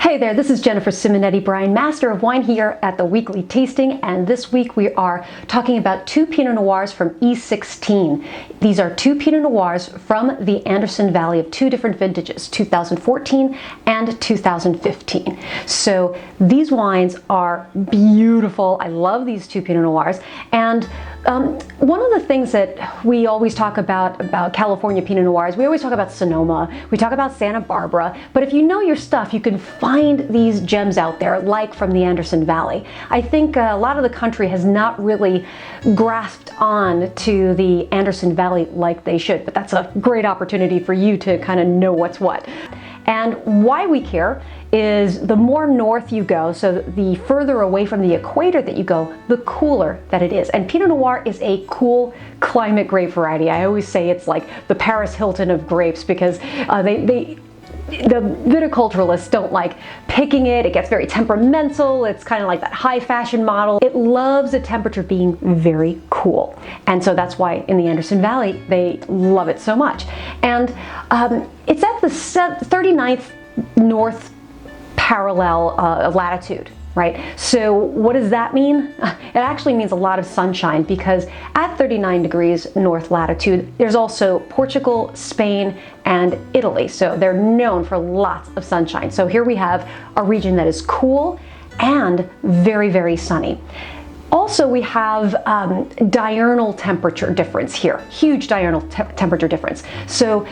Hey there, this is Jennifer Simonetti-Bryan, Master of Wine here at the Weekly Tasting, and this week we are talking about two Pinot Noirs from E16. These are two Pinot Noirs from the Anderson Valley of two different vintages, 2014 and 2015. So these wines are beautiful. I love these two Pinot Noirs, and one of the things that we always talk about California Pinot Noirs, we always talk about Sonoma, we talk about Santa Barbara, but if you know your stuff, you can find these gems out there, like from the Anderson Valley. I think a lot of the country has not really grasped on to the Anderson Valley like they should, but that's a great opportunity for you to kind of know what's what. And why we care is the more north you go, so the further away from the equator that you go, the cooler that it is. And Pinot Noir is a cool climate grape variety. I always say it's like the Paris Hilton of grapes because the viticulturalists don't like picking it. It gets very temperamental. It's kind of like that high fashion model. It loves a temperature being very cool. And so that's why in the Anderson Valley, they love it so much. And it's at the 39th north parallel of latitude, right? So what does that mean? It actually means a lot of sunshine because at 39 degrees north latitude, there's also Portugal, Spain, and Italy. So they're known for lots of sunshine. So here we have a region that is cool and very, very sunny. Also, we have diurnal temperature difference here, huge diurnal temperature difference. So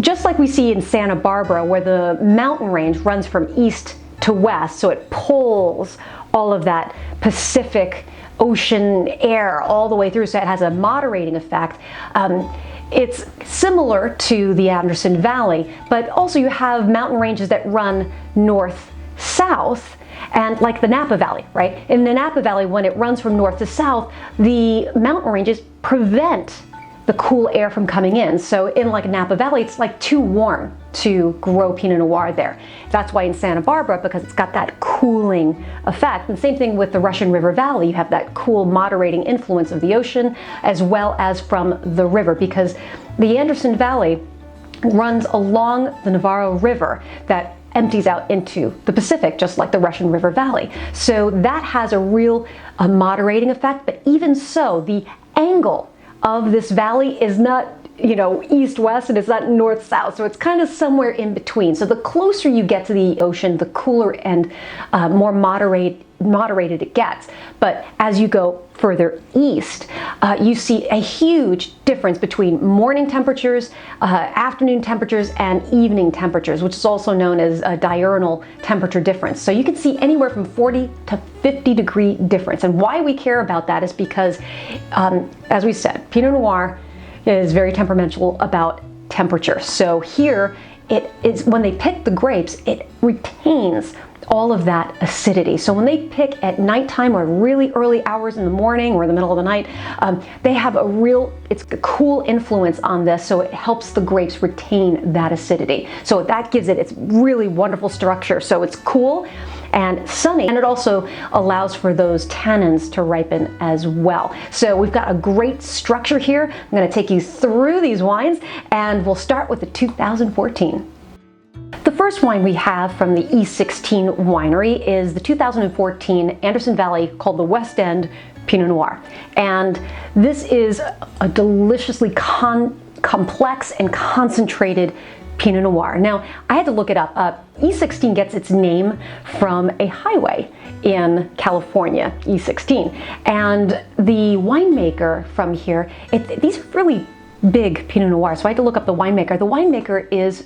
just like we see in Santa Barbara, where the mountain range runs from east to west, so it pulls all of that Pacific Ocean air all the way through, so it has a moderating effect. It's similar to the Anderson Valley, but also you have mountain ranges that run north-south, and like the Napa Valley, right? In the Napa Valley, when it runs from north to south, the mountain ranges prevent the cool air from coming in. So in like Napa Valley, it's like too warm to grow Pinot Noir there. That's why in Santa Barbara, because it's got that cooling effect. And same thing with the Russian River Valley. You have that cool moderating influence of the ocean as well as from the river, because the Anderson Valley runs along the Navarro River that empties out into the Pacific, just like the Russian River Valley. So that has a real moderating effect, but even so, the angle of this valley is not, you know, east-west, and it's not north-south, so it's kind of somewhere in between. So the closer you get to the ocean, the cooler and more moderated it gets. But as you go further east, you see a huge difference between morning temperatures, afternoon temperatures, and evening temperatures, which is also known as a diurnal temperature difference. So you can see anywhere from 40 to 50 degree difference. And why we care about that is because, as we said, Pinot Noir is very temperamental about temperature. So here, it is when they pick the grapes, it retains all of that acidity. So when they pick at nighttime or really early hours in the morning or in the middle of the night, they have it's a cool influence on this, so it helps the grapes retain that acidity. So that gives it its really wonderful structure. So it's cool and sunny, and it also allows for those tannins to ripen as well. So we've got a great structure here. I'm going to take you through these wines, and we'll start with the 2014. The first wine we have from the E16 winery is the 2014 Anderson Valley called the West End Pinot Noir. And this is a deliciously complex and concentrated Pinot Noir. Now, I had to look it up. E16 gets its name from a highway in California, E16. And the winemaker from here, these are really big Pinot Noirs, so I had to look up the winemaker. The winemaker is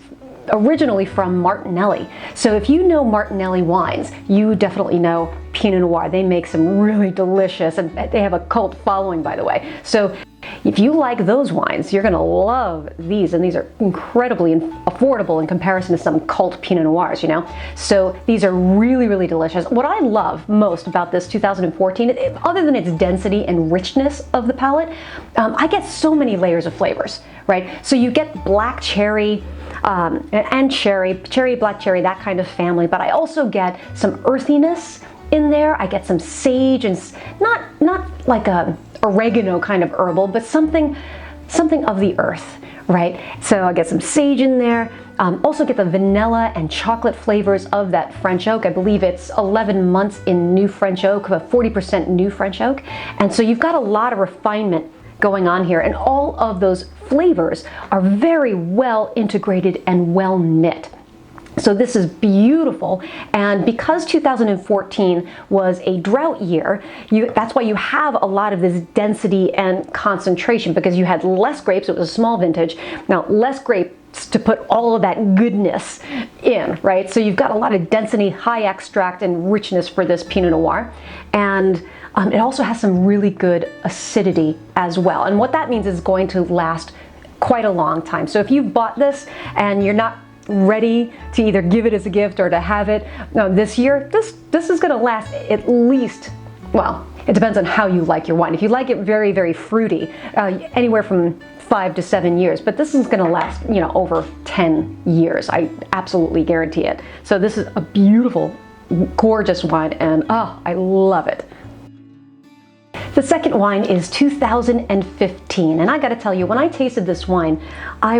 originally from Martinelli. So if you know Martinelli wines, you definitely know Pinot Noir. They make some really delicious, and they have a cult following, by the way. So if you like those wines, you're gonna love these, and these are incredibly affordable in comparison to some cult Pinot Noirs, you know? So these are really, really delicious. What I love most about this 2014, other than its density and richness of the palate, I get so many layers of flavors, right? So you get black cherry, and cherry, black cherry, that kind of family, but I also get some earthiness in there. I get some sage and not like a oregano kind of herbal, but something of the earth, right? So I get some sage in there, Also get the vanilla and chocolate flavors of that French oak. I believe it's 11 months in new French oak, 40% new French oak. And so you've got a lot of refinement going on here, and all of those flavors are very well integrated and well knit. So this is beautiful, and because 2014 was a drought year, that's why you have a lot of this density and concentration, because you had less grapes. It was a small vintage. Now, less grapes to put all of that goodness in, right? So you've got a lot of density, high extract, and richness for this Pinot Noir, and it also has some really good acidity as well. And what that means is going to last quite a long time. So if you've bought this and you're not ready to either give it as a gift or to have it this year, this is going to last at least, well, it depends on how you like your wine. If you like it very, very fruity, anywhere from 5 to 7 years, but this is going to last, over 10 years. I absolutely guarantee it. So this is a beautiful, gorgeous wine, and I love it. The second wine is 2015, and I got to tell you, when I tasted this wine, I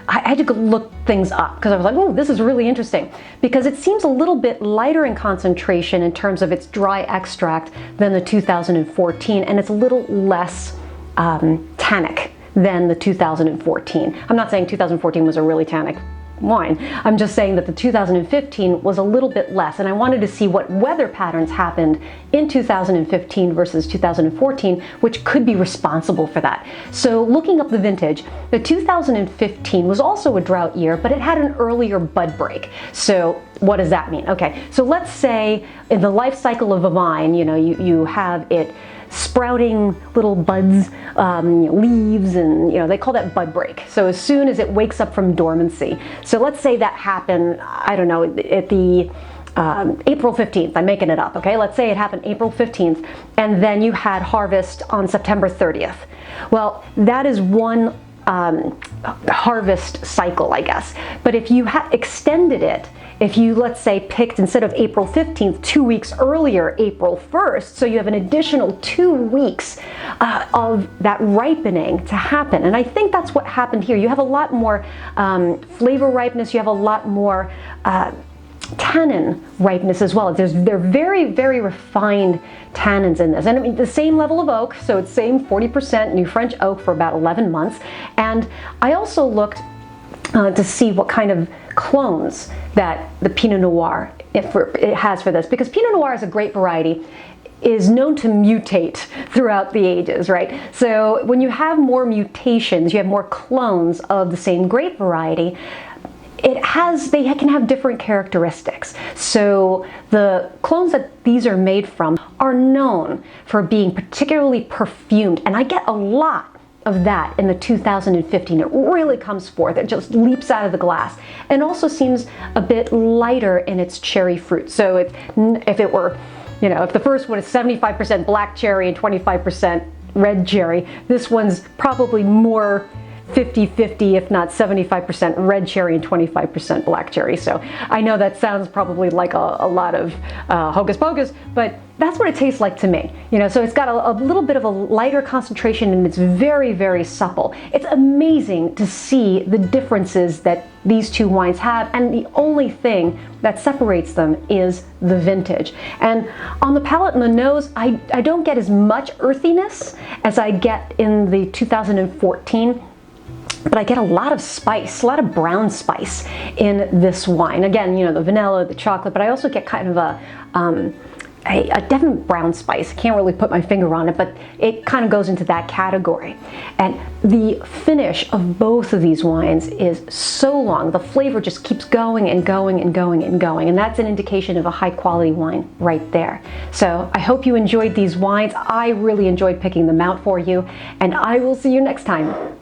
had to go look things up, because I was like, oh, this is really interesting, because it seems a little bit lighter in concentration in terms of its dry extract than the 2014, and it's a little less tannic than the 2014. I'm not saying 2014 was a really tannic wine. I'm just saying that the 2015 was a little bit less, and I wanted to see what weather patterns happened in 2015 versus 2014, which could be responsible for that. So looking up the vintage, the 2015 was also a drought year, but it had an earlier bud break. So what does that mean? Okay, so let's say in the life cycle of a vine, you have it sprouting little buds, leaves, and they call that bud break. So as soon as it wakes up from dormancy. So let's say that happened, I don't know, at the April 15th, I'm making it up, okay? Let's say it happened April 15th, and then you had harvest on September 30th. Well, that is one harvest cycle, I guess. But if you extended it, if you, let's say, picked, instead of April 15th, 2 weeks earlier, April 1st, so you have an additional 2 weeks of that ripening to happen. And I think that's what happened here. You have a lot more flavor ripeness, you have a lot more tannin ripeness as well. They're very, very refined tannins in this. And I mean, the same level of oak, so it's same 40% new French oak for about 11 months. And I also looked to see what kind of clones that the Pinot Noir it has for this, because Pinot Noir is a great variety, is known to mutate throughout the ages, right? So when you have more mutations, you have more clones of the same grape variety, they can have different characteristics. So the clones that these are made from are known for being particularly perfumed, and I get a lot of that in the 2015. It really comes forth. It just leaps out of the glass, and also seems a bit lighter in its cherry fruit. So if it were, if the first one is 75% black cherry and 25% red cherry, this one's probably more 50-50, if not 75% red cherry and 25% black cherry. So I know that sounds probably like a lot of hocus pocus, but that's what it tastes like to me. So it's got a little bit of a lighter concentration, and it's very, very supple. It's amazing to see the differences that these two wines have, and the only thing that separates them is the vintage. And on the palate and the nose, I don't get as much earthiness as I get in the 2014. But I get a lot of spice, a lot of brown spice in this wine. Again, the vanilla, the chocolate, but I also get kind of a definite brown spice. I can't really put my finger on it, but it kind of goes into that category. And the finish of both of these wines is so long. The flavor just keeps going and going and going and going. And that's an indication of a high quality wine right there. So I hope you enjoyed these wines. I really enjoyed picking them out for you, and I will see you next time.